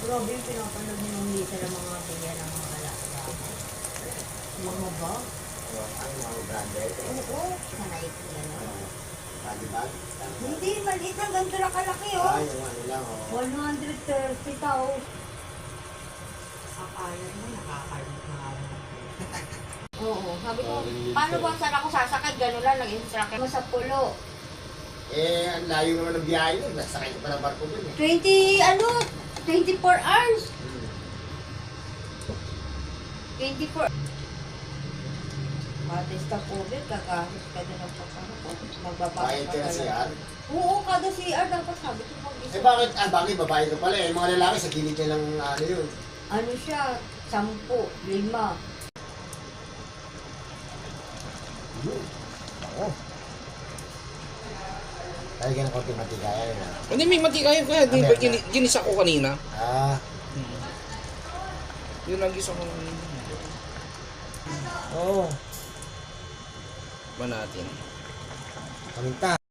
Grabe yung pinapanood niyo ng lisa ng mga kaya ng mga alaga. Mga ba? Ang mga branded. Oo, sanay ko yan. Body bag. Hindi, maliit lang. Ganito lang kalaki, oh. Ah, yung ano lang, oh. 130 tao. Akalan mo, nakakalit na nga lang. Oo, sabi ko, paano ba saan ako sasakay? Gano'n lang, nag-instruct mo sa pulo. Eh, ang layo naman ng biyahe nun. Nasakay ko pa ng barko dun eh. 24 hours. 24. Matesta COVID, kakahit ka din ang pagkakapot. Bayad ka na CR? Oo, kada CR dapat sabi ko mag-isa. Eh bakit? Ah, bakit babae ka pala eh. Mga lalaki sa gilid niya lang ano yun. Ano siya? 10, 5. Oo. Kaya ka ng konti matigaya yun ah. Hindi, may matikayan ko yan. Di ba ginisa ko kanina? Ah. Yun lang gisa ko. Oo. Ba natin? Kaminta.